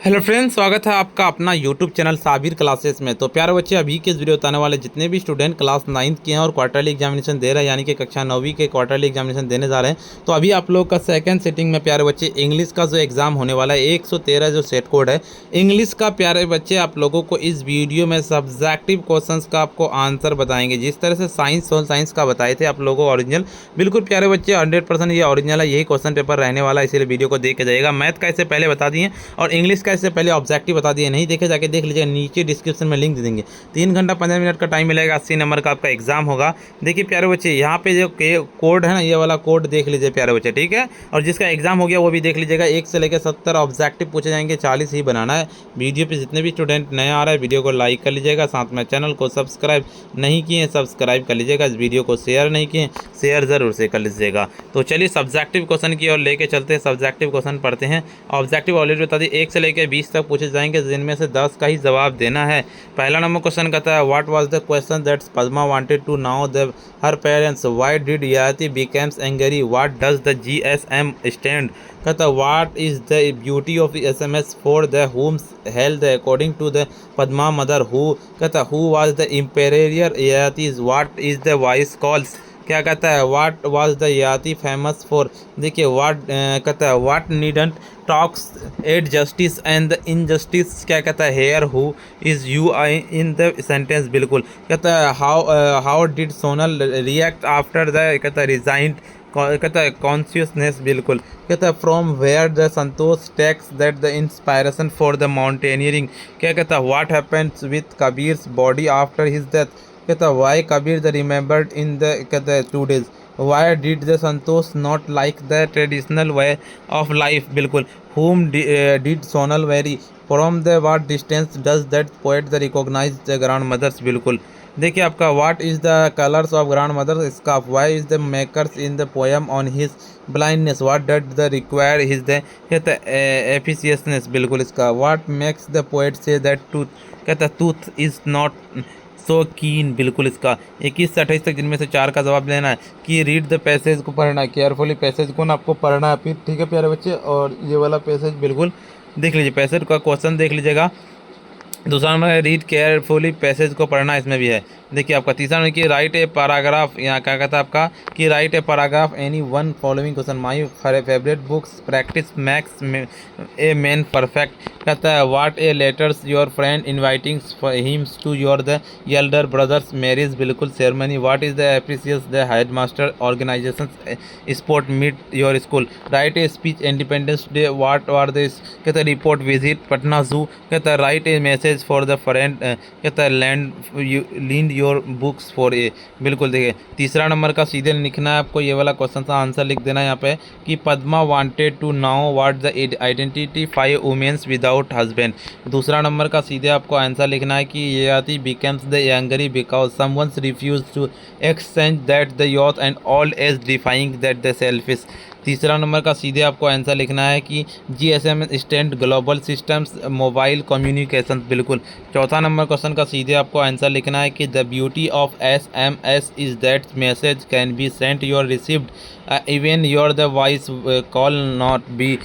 Hello friends, स्वागत है आपका अपना यूट्यूब चैनल साबिर क्लासेस में। तो प्यारे बच्चे, अभी के इस वीडियो बताने वाले जितने भी स्टूडेंट क्लास 9th के हैं और क्वार्टरली एग्जामिनेशन दे रहे हैं, यानी कि कक्षा 9वीं के क्वार्टरली एग्जामिनेशन देने जा रहे हैं, तो अभी आप लोग का सेकंड सिटिंग में प्यारे बच्चे इंग्लिश का जो एग्ज़ाम होने वाला है 113 जो सेट कोड है इंग्लिश का, प्यारे बच्चे आप लोगों को इस वीडियो में सब्जेक्टिव क्वेश्चन का आपको आंसर बताएंगे। जिस तरह से साइंस सोल साइंस का बताए थे आप लोगों को ओरिजिनल, बिल्कुल प्यारे बच्चे 100% ये ओरिजिनल है, यही क्वेश्चन पेपर रहने वाला है, इसीलिए वीडियो को देख के जाइएगा। मैथ का इससे पहले बता दिए और इंग्लिश का इससे पहले ऑब्जेक्टिव बता दिए, नहीं देखे जाके देख लीजिएगा, नीचे डिस्क्रिप्शन में लिंक दे देंगे। 3 घंटा 15 मिनट का टाइम मिलेगा, 80 नंबर का आपका एग्जाम होगा। देखिए प्यारे बच्चे, यहाँ पे जो कोड है ना, ये वाला कोड देख लीजिए प्यारे बच्चे, ठीक है। और जिसका एग्जाम हो गया वो भी देख लीजिएगा। 1 से लेकर 70 ऑब्जेक्टिव पूछे जाएंगे, 40 ही बनाना है। वीडियो पे जितने भी स्टूडेंट नया आ रहा है वीडियो को लाइक कर लीजिएगा, साथ में चैनल को सब्सक्राइब नहीं किए सब्सक्राइब कर लीजिएगा, इस वीडियो को शेयर नहीं किए शेयर ज़रूर से कर लीजिएगा। तो चलिए सब्जेक्टिव क्वेश्चन की ओर लेके चलते हैं, सब्जेक्टिव क्वेश्चन पढ़ते हैं। ऑब्जेक्टिव ऑलरेडी बता दी, 1 से लेकर 20 तक पूछे जाएंगे, जिनमें से 10 का ही जवाब देना है। पहला नंबर क्वेश्चन कहता है, what was the question that Padma wanted to now the her parents, why did Yayati becomes angry, what does the GSM stand. कहता है, what is the beauty of SMS for the homes health according to the Padma mother who. कहता है, who was the emperor Yayati's, what is the voice calls. क्या कहता है, what was the Yayati famous for. देखिए what कहता है, what needn't talks at justice and the injustice. क्या कहता है, here who is you I in the sentence. बिल्कुल कहता है, how did Sonal react after the, कहता है, रिजाइंड, कहता है, कॉन्शियसनेस। बिल्कुल कहता है, from where the Santosh takes that the inspiration for the mountaineering. क्या कहता है, what happens with Kabir's body after his death. कहता है, why Kabir the remembered in the, कहता है, 2 days। Y did the Santosh not like the traditional way of life. बिल्कुल, whom did Sonal very, from the what distance does that poet the recognise the grandmothers. बिल्कुल देखिए आपका, what is the colours of grandmother scarf, why is the makers in the poem on his blindness, what did the require his the, कहता है, efficaciousness. बिल्कुल इसका, what makes the poet say that टूथ, कहता है, tooth is not so कीन। बिल्कुल इसका 21 से 28 तक, जिनमें से 4 का जवाब लेना है। कि रीड द पैसेज को पढ़ना है, केयरफुली पैसेज को ना आपको पढ़ना है फिर, ठीक है प्यारे बच्चे। और ये वाला पैसेज बिल्कुल देख लीजिए, पैसेज का क्वेश्चन देख लीजिएगा। दूसरा नंबर है, रीड केयरफुली पैसेज को पढ़ना, इसमें भी है। देखिए आपका तीसरा नंबर की राइट ए पैराग्राफ, यहाँ क्या कहता है आपका कि write a paragraph any one following question, my favourite books practice makes a man perfect. कहता है, what a letters your friend inviting him to your the elder brother's marriage. बिल्कुल ceremony, what is the appreciates the head master organisation sport meet your school. Write a speech independence day, what are this, कहता है, report visit Patna zoo. कहता है, write a message for the friend, कहता है, land your books for a. बिल्कुल देखिए तीसरा नंबर का सीधे लिखना है आपको, ये वाला क्वेश्चन का आंसर लिख देना है यहाँ पे कि Padma wanted to now what the identity 5 women's without husband. दूसरा नंबर का सीधे आपको आंसर लिखना है कि Yayati becomes the angry because someone's refuse to exchange that the youth and old age defying that the selfish. तीसरा नंबर का सीधे आपको आंसर लिखना है कि GSM stand global systems mobile communication. बिल्कुल चौथा नंबर क्वेश्चन का सीधे आपको आंसर लिखना है कि the beauty of SMS is that message can be sent your received even your the voice call not be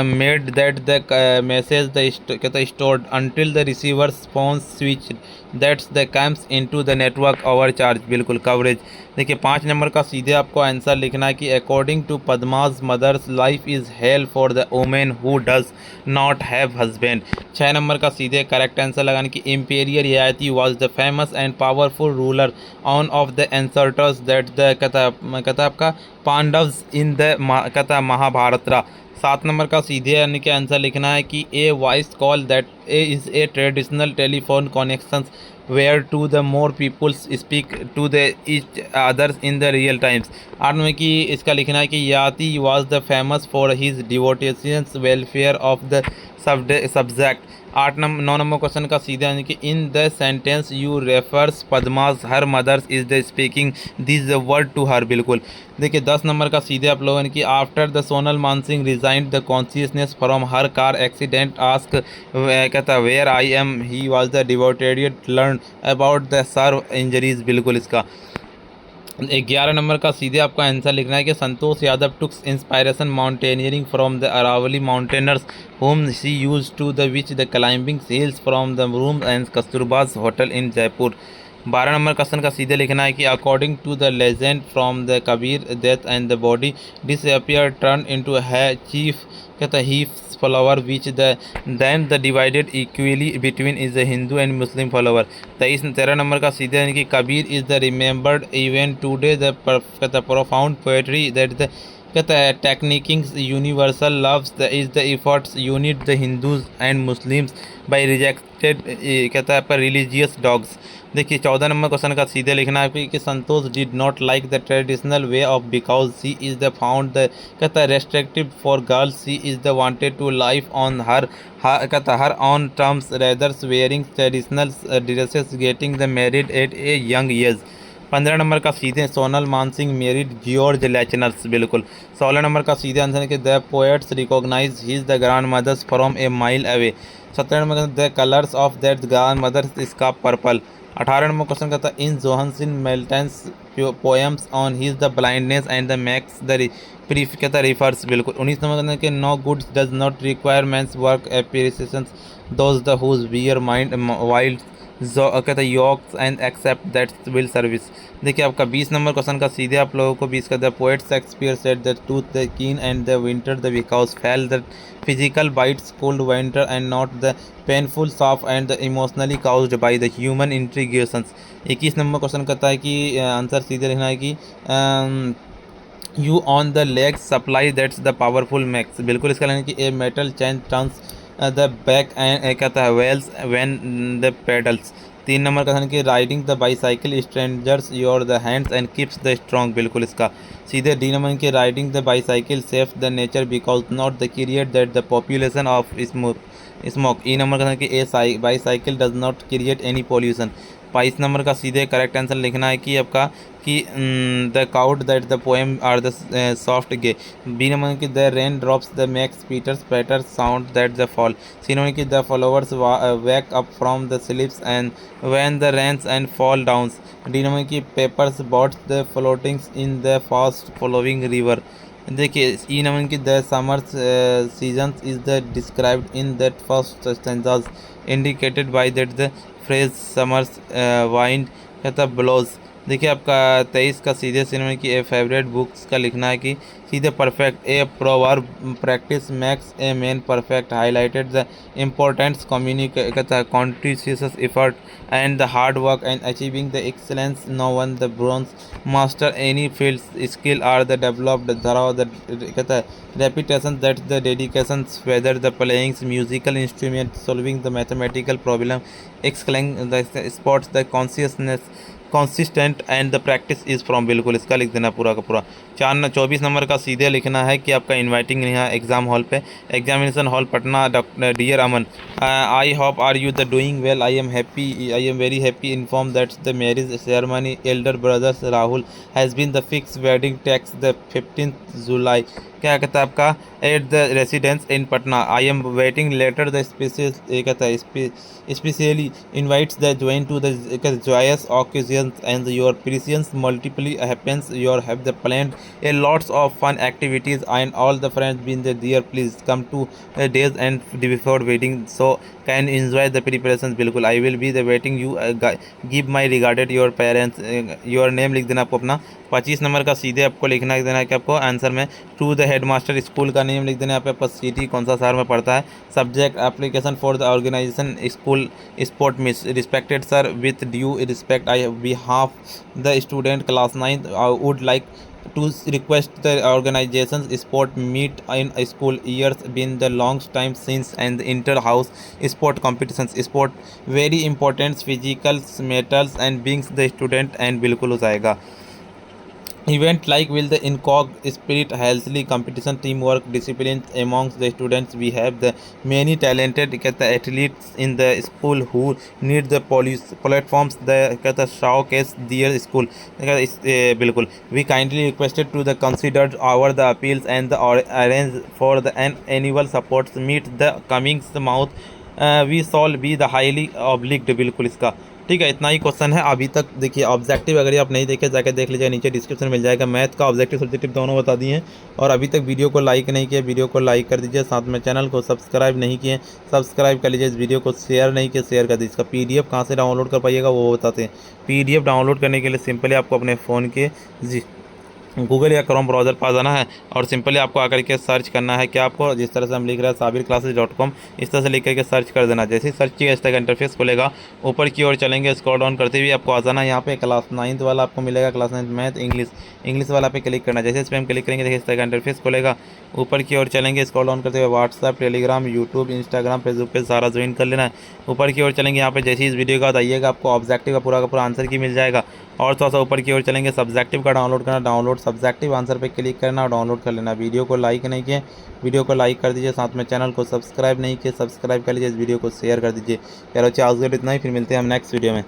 made that the message the stored until the receivers phone switch that's the comes into the network over charge. बिल्कुल coverage. देखिए 5 number का सीधे आपको answer लिखना है कि according to Padma's mother's life is hell for the women who does not have husband. 6 नंबर का सीधे करेक्ट आंसर लगाने की emperor Yayati was the famous and powerful ruler on of the ancestors that the, कहता आपका, पांडव्स इन द, कहता महाभारत। 7 नंबर का सीधे यानी कि आंसर लिखना है कि a voice call that a is a traditional telephone connections where to the more peoples speak to the each others in the real times. 8 में कि इसका लिखना है कि Yayati was the famous for his devotions welfare of the subject. 9 number question का सीधा यानी कि in the sentence you refers Padma's her mother's is the speaking this the word to her. बिल्कुल देखिए 10 नंबर का सीधे आप लोगों ने कि after the Sonal Mansingh resigned the consciousness from her car accident ask, कहता है, where I am he was the devoted learn about the severe injuries. बिल्कुल इसका 11 नंबर का सीधे आपका आंसर लिखना है कि Santosh Yadav took inspiration mountaineering from the Aravalli mountaineers whom she used to the which the climbing hills from the room and कस्तूरबाज hotel in Jaipur. 12 number question का सीधे लिखना है कि according to the legend from the Kabir death and the body disappear turn into है chief कहता ही follower which the then the divided equally between is the Hindu and Muslim follower। 13 number का सीधे यानी कि Kabir is the remembered even today the profound poetry that the कहता है टेक्निकिंग universal loves the is the efforts unit the Hindus and Muslims by rejected कहता है पर रिलीजियस डॉग्स। देखिए 14 नंबर क्वेश्चन का सीधे लिखना है कि Santosh did not like the traditional way of because she is the found the कहता है restrictive for girls she is the wanted to life on her कहता her on terms rather wearing traditional dresses getting the married at a young age. 15 number का सीधे Sonal Mansingh married George Lechner's बिल्कुल। 16 number का सीधे answer है कि the poets recognise his the grand mother's from a mile away. 17 number का the colours of that grand mothers इसका purple. 18 number question का था in Johnson Milton's poems on his the blindness and the makes the brief कहता refers बिल्कुल। 19 number के no goods does not require man's work appreciation those the whose bear mind wild जो कहता है yokes and except that will service. देखिए आपका 20 number question का सीधे आप लोगों को 20 का the poet Shakespeare said the tooth the कीन and the winter the because fail the physical bytes cold winter and not the painful soft and the emotionally caused by the human integrations. 21 number question कहता है कि answer सीधे लिखना है कि you on the legs supply that's the powerful max बिल्कुल। इसका लेना कि a metal chain turns the back and कहता है Wales when the pedals. 3 number का था कि riding the bicycle strengthens your the hands and keeps the strong बिल्कुल। इसका सीधे डी नंबर की riding the bicycle safe the nature because not the create that the population of smoke. E number का था कि a bicycle does not create any pollution. 22 number का सीधे correct answer लिखना है कि आपका कि the cowed that the poem are the soft gay. B number की the rain drops the makes pitters patter sound that the fall. C number की the flowers wake up from the sleeps and when the rains and fall downs. D number की papers boats the floatings in the fast flowing river. देखिए E number की the summer season is the described in that first stanzas indicated by that the phrase summer's wind कहता blows. देखिए आपका 23 का सीधे cinema की ए favourite books का लिखना है कि सीधे perfect a proverb practice makes a man perfect highlighted the importance कहता continuous effort and the hard work and achieving the excellence no one the born master any field skill are the developed through the कहता है repetition that the dedication whether the playing musical instrument solving the mathematical problem excelling the sports the consciousness consistent and the practice is from बिल्कुल। इसका लिख देना पूरा का पूरा। 24 number का सीधे लिखना है कि आपका इनवाइटिंग यहाँ एग्जाम हॉल पे examination hall Patna doctor dear Aman I hope are you the doing well I am very happy inform that's the marriage ceremony elder brothers Rahul has been the fix wedding tax the 15 July क्या कहता है आपका at the residence in Patna I am waiting letter the special कहता है specially invites the join to the joyous occasions and your presence multiply happens your have the planned a lots of fun activities and all the friends been there please come to days and before wedding so can enjoy the preparations बिल्कुल। I will be the waiting you give my regarded your parents your name लिख देना आपको अपना। 25 number का सीधे आपको लिखना देना है कि आपको आंसर में टू द हेडमास्टर स्कूल का नेम लिख देना है यहाँ पे सिटी कौन सा शहर में पड़ता है। Subject application for the organisation school sport miss respected sir with due respect I behalf the student class 9 would like to request the organizations sport meet in school years been the long time since and inter house sport competitions sport very important physical metals and being the student and बिल्कुल हो जाएगा। Event like will the incog spirit healthily competition teamwork discipline amongst the students we have the many talented athletes in the school who need the platforms the showcase their school बिल्कुल। we kindly requested to the considered our the appeals and the arrange for the an annual supports meet the coming mouth we shall be the highly obliged बिल्कुल। इसका ठीक है, इतना ही question है अभी तक। देखिए ऑब्जेक्टिव अगर आप नहीं देखे जाके देख लीजिए, नीचे डिस्क्रिप्शन मिल जाएगा। मैथ का ऑब्जेक्टिव सब्जेक्टिव दोनों बता दिए हैं। और अभी तक वीडियो को लाइक नहीं किया, वीडियो को लाइक कर दीजिए। साथ में चैनल को सब्सक्राइब नहीं किए, सब्सक्राइब कर लीजिए। इस वीडियो को शेयर नहीं किए, शेयर कर दीजिए। इसका PDF कहाँ से डाउनलोड कर पाइएगा वो बताते हैं। PDF डाउनलोड करने के लिए सिंपली आपको अपने फ़ोन के जी गूगल या क्रोम ब्राउज़र पर जाना है और सिंपली आपको आकर के सर्च करना है। क्या आपको जिस तरह से हम लिख रहे हैं sabirclasses.com, इस तरह से लिख करके सर्च कर देना। जैसे ही सर्च किया इस तरह का इंटरफेस खुलेगा। ऊपर की ओर चलेंगे, स्क्रॉल डाउन करते हुए आपको आ जाना। यहाँ पे क्लास 9th वाला आपको मिलेगा, क्लास 9th मैथ इंग्लिश वाला पे क्लिक करना। जैसे इस पर हम क्लिक करेंगे देखिए इस तरह का इंटरफेस खुलेगा। ऊपर की ओर चलेंगे, स्क्रॉल डाउन करते हुए WhatsApp, Telegram, YouTube, Instagram, Facebook पे सारा ज्वाइन कर लेना है। ऊपर की ओर चलेंगे, यहाँ पे जैसे इस वीडियो का आइएगा आपको ऑब्जेक्टिव का पूरा आंसर की मिल जाएगा। और थोड़ा सा ऊपर की ओर चलेंगे, सब्जेक्टिव का डाउनलोड करना, डाउनलोड सब्जेक्टिव आंसर पे क्लिक करना और डाउनलोड कर लेना। वीडियो को लाइक नहीं किए, वीडियो को लाइक कर दीजिए। साथ में चैनल को सब्सक्राइब नहीं किए, सब्सक्राइब कर लीजिए। इस वीडियो को शेयर कर दीजिए। यार बच्चे आज के लिए इतना ही, फिर मिलते हैं हम नेक्स्ट वीडियो में।